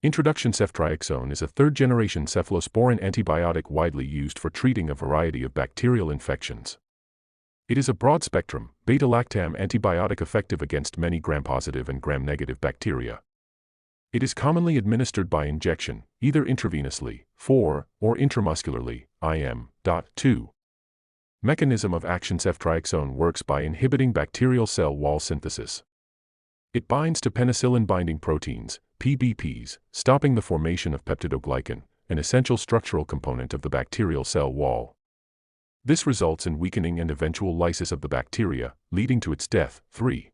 Introduction. Ceftriaxone is a third-generation cephalosporin antibiotic widely used for treating a variety of bacterial infections. It is a broad-spectrum, beta-lactam antibiotic effective against many gram-positive and gram-negative bacteria. It is commonly administered by injection, either intravenously, 4, or intramuscularly, IM. 2. Mechanism of action. Ceftriaxone works by inhibiting bacterial cell wall synthesis. It binds to penicillin-binding proteins, PBPs, stopping the formation of peptidoglycan, an essential structural component of the bacterial cell wall. This results in weakening and eventual lysis of the bacteria, leading to its death. 3.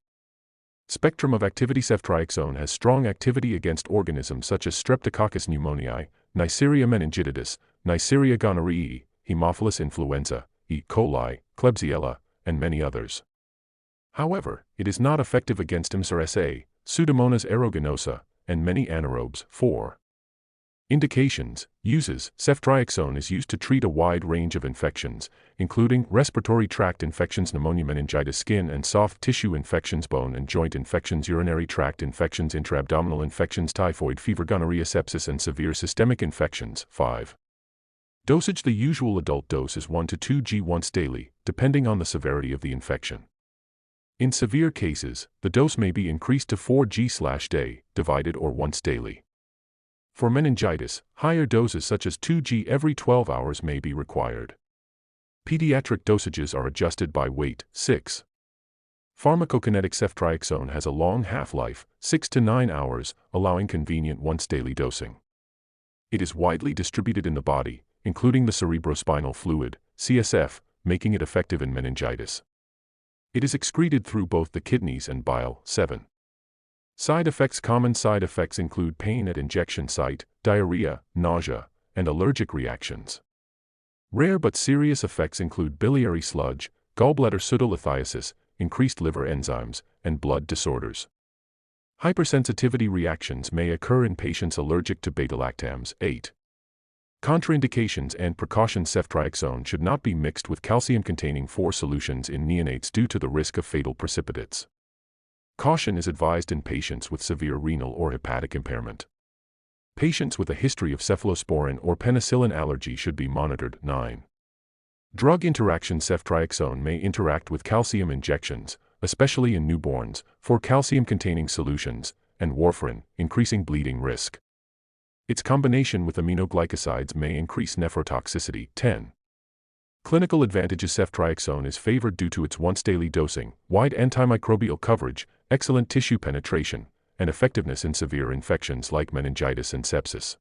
Spectrum of activity. Ceftriaxone has strong activity against organisms such as Streptococcus pneumoniae, Neisseria meningitidis, Neisseria gonorrhoeae, Haemophilus influenza, E. coli, Klebsiella, and many others. However, it is not effective against MRSA, Pseudomonas aeruginosa, and many anaerobes. 4. Indications. Uses. Ceftriaxone is used to treat a wide range of infections, including respiratory tract infections, pneumonia, meningitis, skin and soft tissue infections, bone and joint infections, urinary tract infections, intra-abdominal infections, typhoid fever, gonorrhea, sepsis, and severe systemic infections. 5. Dosage. The usual adult dose is 1 to 2 g once daily, depending on the severity of the infection. In severe cases, the dose may be increased to 4 g/day, divided or once daily. For meningitis, higher doses such as 2 g every 12 hours may be required. Pediatric dosages are adjusted by weight. 6. Pharmacokinetics. Ceftriaxone has a long half-life, 6 to 9 hours, allowing convenient once-daily dosing. It is widely distributed in the body, including the cerebrospinal fluid, CSF, making it effective in meningitis. It is excreted through both the kidneys and bile. 7. Side effects. Common side effects include pain at injection site, diarrhea, nausea, and allergic reactions. Rare but serious effects include biliary sludge, gallbladder pseudolithiasis, increased liver enzymes, and blood disorders. Hypersensitivity reactions may occur in patients allergic to beta-lactams. 8. Contraindications and precautions. Ceftriaxone should not be mixed with calcium-containing 4 solutions in neonates due to the risk of fatal precipitates. Caution is advised in patients with severe renal or hepatic impairment. Patients with a history of cephalosporin or penicillin allergy should be monitored. 9. Drug interactions. Ceftriaxone may interact with calcium injections, especially in newborns, for calcium-containing solutions, and warfarin, increasing bleeding risk. Its combination with aminoglycosides may increase nephrotoxicity. 10. Clinical advantages. Ceftriaxone is favored due to its once-daily dosing, wide antimicrobial coverage, excellent tissue penetration, and effectiveness in severe infections like meningitis and sepsis.